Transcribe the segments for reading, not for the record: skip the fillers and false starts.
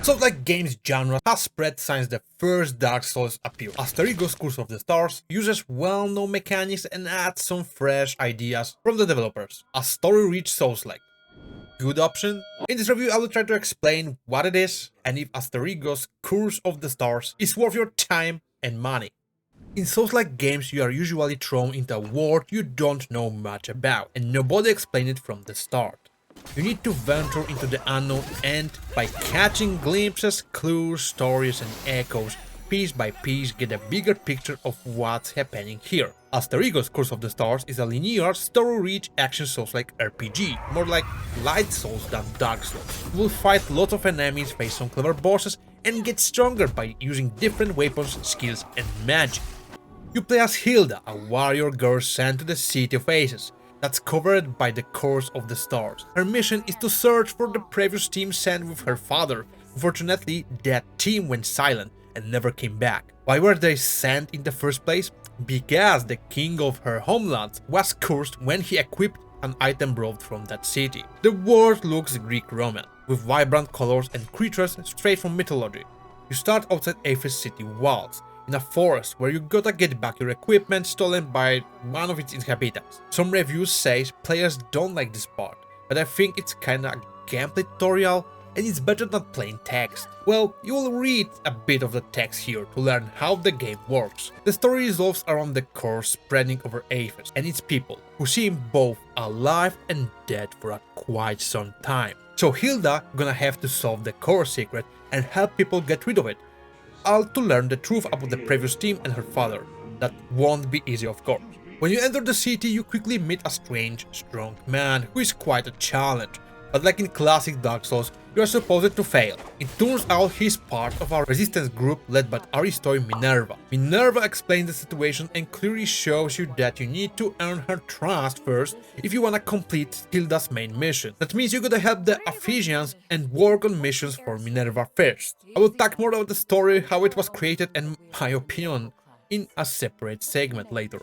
Soulslike games genre has spread since the first Dark Souls appeared. Asterigos Curse of the Stars uses well-known mechanics and adds some fresh ideas from the developers. A story-rich Soulslike. Good option? In this review I will try to explain what it is and if Asterigos Curse of the Stars is worth your time and money. In Soulslike games you are usually thrown into a world you don't know much about and nobody explained it from the start. You need to venture into the unknown and, by catching glimpses, clues, stories and echoes, piece by piece get a bigger picture of what's happening here. Asterigos Curse of the Stars is a linear, story-rich action Soulslike RPG, more like Light Souls than Dark Souls. You will fight lots of enemies, face some clever bosses, and get stronger by using different weapons, skills and magic. You play as Hilda, a warrior girl sent to the City of Aces, that's covered by the Curse of the Stars. Her mission is to search for the previous team sent with her father. Unfortunately, that team went silent and never came back. Why were they sent in the first place? Because the king of her homeland was cursed when he equipped an item brought from that city. The world looks Greek-Roman, with vibrant colors and creatures straight from mythology. You start outside Aphis city walls, in a forest where you gotta get back your equipment stolen by one of its inhabitants. Some reviews say players don't like this part, but I think it's kinda a gameplay tutorial and it's better than plain text. Well, you will read a bit of the text here to learn how the game works. The story revolves around the curse spreading over Aphis and its people, who seem both alive and dead for a quite some time. So Hilda gonna have to solve the curse secret and help people get rid of it. All to learn the truth about the previous team and her father. That won't be easy, of course. When you enter the city, you quickly meet a strange, strong man who is quite a challenge. But like in classic Dark Souls, you are supposed to fail. It turns out he's part of a resistance group led by Aristotle Minerva. Minerva explains the situation and clearly shows you that you need to earn her trust first if you wanna complete Hilda's main mission. That means you gotta help the Ephesians and work on missions for Minerva first. I will talk more about the story, how it was created and my opinion in a separate segment later.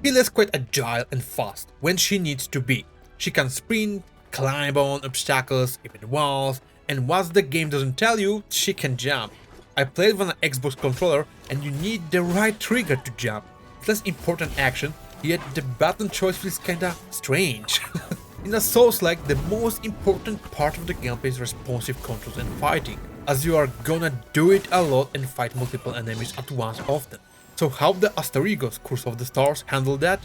Hilda is quite agile and fast when she needs to be. She can sprint, climb on obstacles, even walls, and what the game doesn't tell you, she can jump. I played with an Xbox controller and you need the right trigger to jump. It's less important action, yet the button choice feels kinda strange. In a Soulslike, the most important part of the gameplay is responsive controls and fighting, as you are gonna do it a lot and fight multiple enemies at once often. So how the Asterigos Curse of the Stars handle that?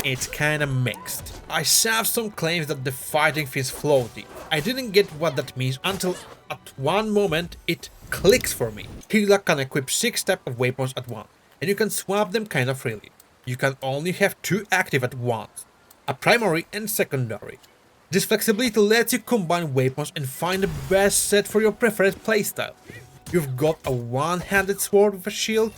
It's kinda mixed. I saw some claims that the fighting feels floaty. I didn't get what that means until at one moment it clicks for me. Hilda can equip 6 types of weapons at once, and you can swap them kinda freely. You can only have 2 active at once, a primary and secondary. This flexibility lets you combine weapons and find the best set for your preferred playstyle. You've got a one-handed sword with a shield,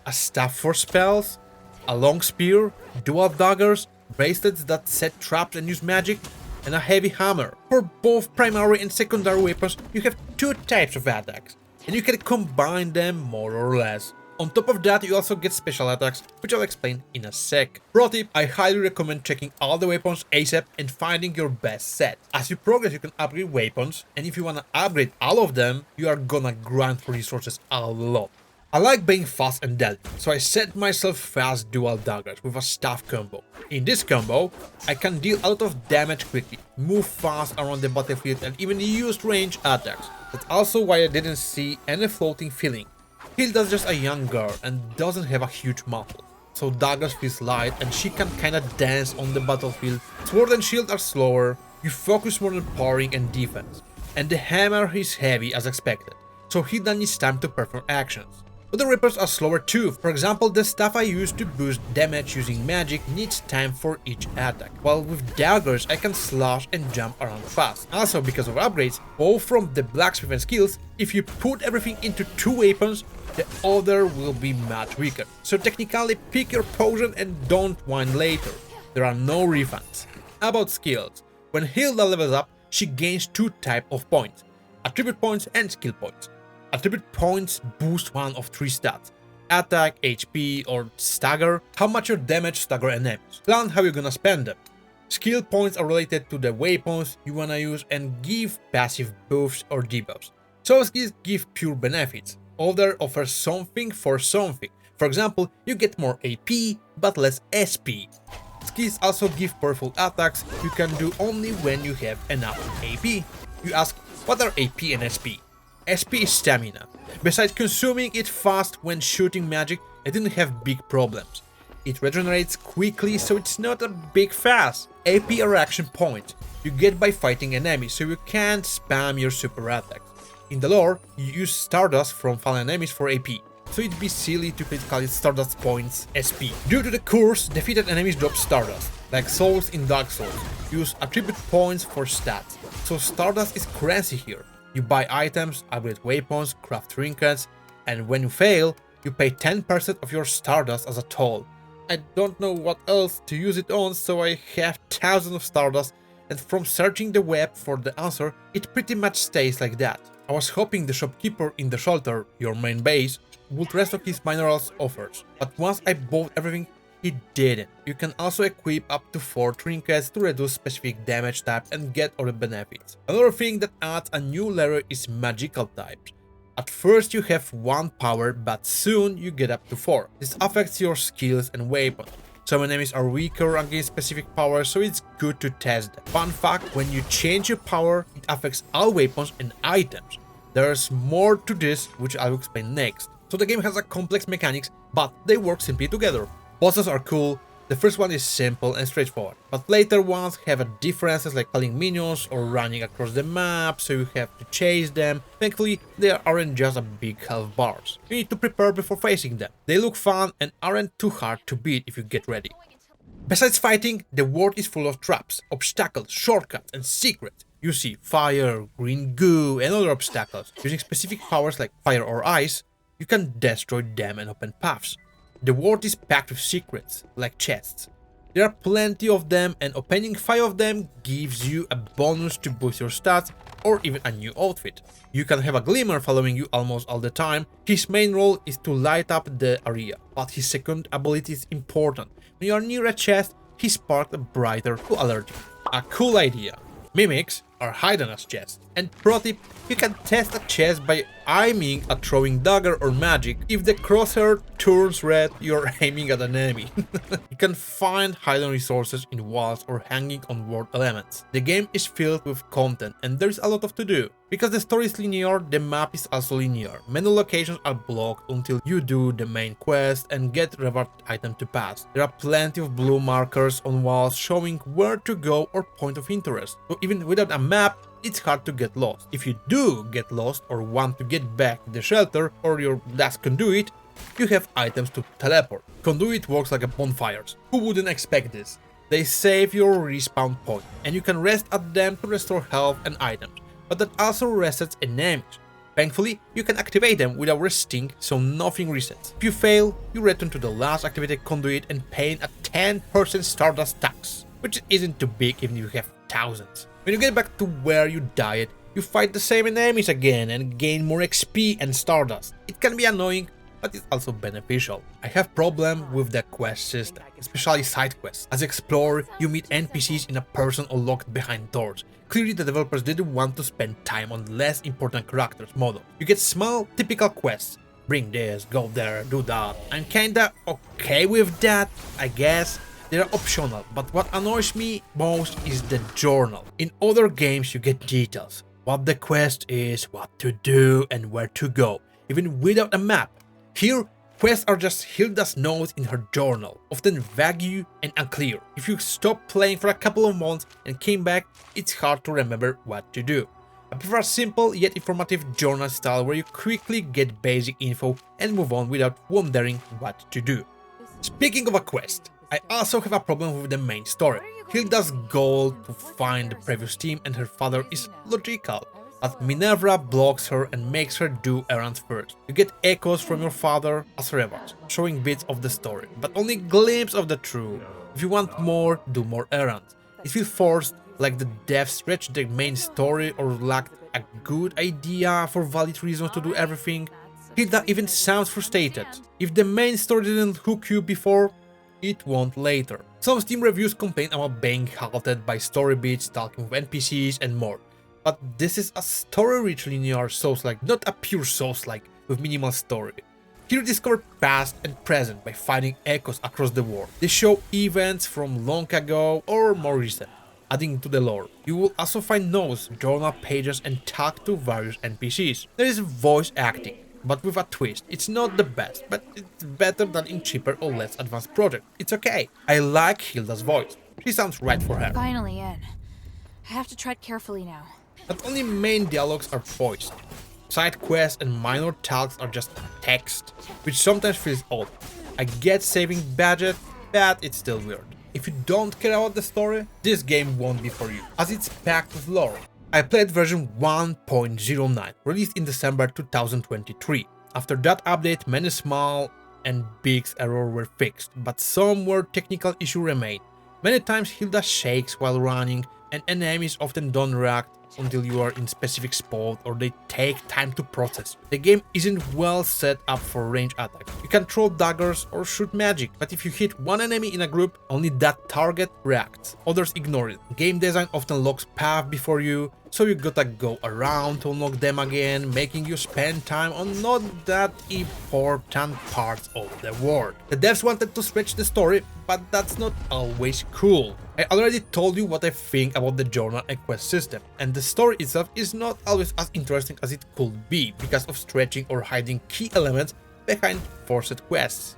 a staff for spells, a long spear, dual daggers, bracelets that set traps and use magic, and a heavy hammer. For both primary and secondary weapons, you have 2 types of attacks, and you can combine them more or less. On top of that, you also get special attacks, which I'll explain in a sec. Pro tip, I highly recommend checking all the weapons ASAP and finding your best set. As you progress, you can upgrade weapons, and if you wanna upgrade all of them, you are gonna grind for resources a lot. I like being fast and deadly, so I set myself fast dual daggers with a staff combo. In this combo, I can deal a lot of damage quickly, move fast around the battlefield and even use range attacks. That's also why I didn't see any floating feeling. Hilda's just a young girl and doesn't have a huge muscle, so daggers feels light and she can kinda dance on the battlefield. Sword and shield are slower, you focus more on parrying and defense, and the hammer is heavy as expected, so Hilda needs time to perform actions. Other weapons are slower too. For example, the staff I use to boost damage using magic needs time for each attack, while with daggers I can slash and jump around fast. Also, because of upgrades, both from the blacksmith and skills, if you put everything into 2 weapons, the other will be much weaker. So technically pick your potion and don't whine later. There are no refunds. About skills, when Hilda levels up, she gains 2 types of points, attribute points and skill points. Attribute points boost one of 3 stats: attack, HP, or stagger, how much your damage stagger enemies. Plan how you're gonna spend them. Skill points are related to the weapons you wanna use and give passive buffs or debuffs. Some skills give pure benefits, others offer something for something. For example, you get more AP but less SP. Skills also give powerful attacks you can do only when you have enough AP. You ask, what are AP and SP? SP is stamina. Besides consuming it fast when shooting magic, I didn't have big problems. It regenerates quickly, so it's not a big fuss. AP are action points you get by fighting enemies, so you can't spam your super attacks. In the lore, you use Stardust from fallen enemies for AP, so it'd be silly to critically Stardust points SP. Due to the curse, defeated enemies drop Stardust, like souls in Dark Souls. Use attribute points for stats, so Stardust is currency here. You buy items, upgrade weapons, craft trinkets, and when you fail, you pay 10% of your Stardust as a toll. I don't know what else to use it on, so I have thousands of Stardust, and from searching the web for the answer, it pretty much stays like that. I was hoping the shopkeeper in the shelter, your main base, would restock his minerals offers, but once I bought everything, he didn't. You can also equip up to 4 trinkets to reduce specific damage type and get other benefits. Another thing that adds a new layer is magical types. At first you have 1 power, but soon you get up to 4. This affects your skills and weapons. Some enemies are weaker against specific powers, so it's good to test them. Fun fact, when you change your power, it affects all weapons and items. There's more to this, which I'll explain next. So the game has a complex mechanics, but they work simply together. Bosses are cool. The first one is simple and straightforward, but later ones have differences like killing minions or running across the map, so you have to chase them. Thankfully, they aren't just a big health bars. You need to prepare before facing them. They look fun and aren't too hard to beat if you get ready. Besides fighting, the world is full of traps, obstacles, shortcuts, and secrets. You see fire, green goo, and other obstacles. Using specific powers like fire or ice, you can destroy them and open paths. The world is packed with secrets, like chests. There are plenty of them, and opening 5 of them gives you a bonus to boost your stats or even a new outfit. You can have a glimmer following you almost all the time. His main role is to light up the area, but his second ability is important. When you are near a chest, he sparks a brighter to alert you. A cool idea. Mimics are hidden as chests. And pro tip, you can test a chest by aiming a throwing dagger or magic. If the crosshair turns red, you're aiming at an enemy. You can find hidden resources in walls or hanging on world elements. The game is filled with content and there's a lot of to do. Because the story is linear, the map is also linear. Many locations are blocked until you do the main quest and get reward item to pass. There are plenty of blue markers on walls showing where to go or point of interest. So even without a map, it's hard to get lost. If you do get lost or want to get back to the shelter or your last conduit, you have items to teleport. Conduit works like a bonfires. Who wouldn't expect this? They save your respawn point, and you can rest at them to restore health and items, but that also resets enemies. Thankfully, you can activate them without resting, so nothing resets. If you fail, you return to the last activated conduit and pay a 10% Stardust tax, which isn't too big even if you have thousands. When you get back to where you died, you fight the same enemies again and gain more XP and Stardust. It can be annoying, but it's also beneficial. I have problem with the quest system, especially side quests. As explorer, you meet NPCs in a person or locked behind doors. Clearly the developers didn't want to spend time on less important characters model. You get small, typical quests. Bring this, go there, do that. I'm kinda okay with that, I guess. They're optional, but what annoys me most is the journal. In other games you get details, what the quest is, what to do and where to go, even without a map. Here, quests are just Hilda's notes in her journal, often vague and unclear. If you stop playing for a couple of months and came back, it's hard to remember what to do. I prefer a simple yet informative journal style where you quickly get basic info and move on without wondering what to do. Speaking of a quest, I also have a problem with the main story. Hilda's goal to find the previous team and her father is logical, but Minerva blocks her and makes her do errands first. You get echoes from your father as rewards, showing bits of the story, but only glimpse of the truth. If you want more, do more errands. It feels forced, like the devs stretched the main story or lacked a good idea for valid reasons to do everything. Hilda even sounds frustrated. If the main story didn't hook you before, it won't later. Some Steam reviews complain about being halted by story beats, talking with NPCs and more. But this is a story-rich linear Souls-like, not a pure Souls-like with minimal story. Here you discover past and present by finding echoes across the world. They show events from long ago or more recent, adding to the lore. You will also find notes, journal pages, and talk to various NPCs. There is voice acting, but with a twist. It's not the best, but it's better than in cheaper or less advanced projects. It's okay. I like Hilda's voice. She sounds right for her. Finally in. I have to tread carefully now. Not only main dialogues are voiced. Side quests and minor tasks are just text, which sometimes feels odd. I get saving budget, but it's still weird. If you don't care about the story, this game won't be for you, as it's packed with lore. I played version 1.09, released in December 2023. After that update, many small and big errors were fixed, but some more technical issues remain. Many times Hilda shakes while running, and enemies often don't react until you are in specific spot or they take time to process. The game isn't well set up for range attacks. You can throw daggers or shoot magic, but if you hit one enemy in a group, only that target reacts. Others ignore it. Game design often locks path before you, so you gotta go around to unlock them again, making you spend time on not that important parts of the world. The devs wanted to stretch the story, but that's not always cool. I already told you what I think about the journal and quest system, and the story itself is not always as interesting as it could be because of stretching or hiding key elements behind forced quests.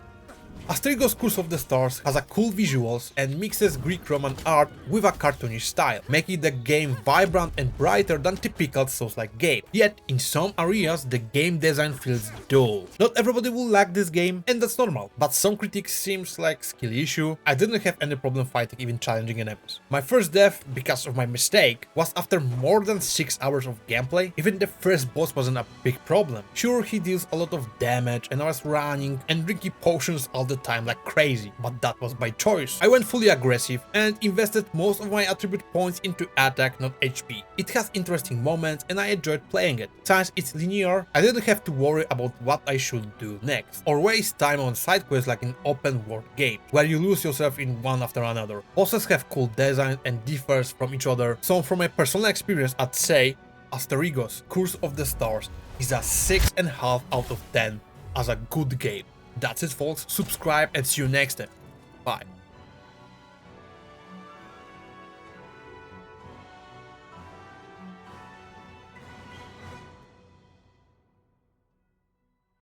Asterigos Curse of the Stars has a cool visuals and mixes Greek Roman art with a cartoonish style, making the game vibrant and brighter than typical Souls-like game. Yet, in some areas, the game design feels dull. Not everybody will like this game, and that's normal, but some critics seems like skill issue. I didn't have any problem fighting even challenging enemies. My first death, because of my mistake, was after more than 6 hours of gameplay. Even the first boss wasn't a big problem. Sure, he deals a lot of damage and I was running and drinking potions all the time like crazy, but that was by choice. I went fully aggressive and invested most of my attribute points into attack, not HP. It has interesting moments and I enjoyed playing it. Since it's linear, I didn't have to worry about what I should do next, or waste time on side quests like in open world game, where you lose yourself in one after another. Bosses have cool design and differs from each other, so from my personal experience I'd say Asterigos Curse of the Stars is a 6.5 out of 10 as a good game. That's it folks, subscribe and see you next time. Bye.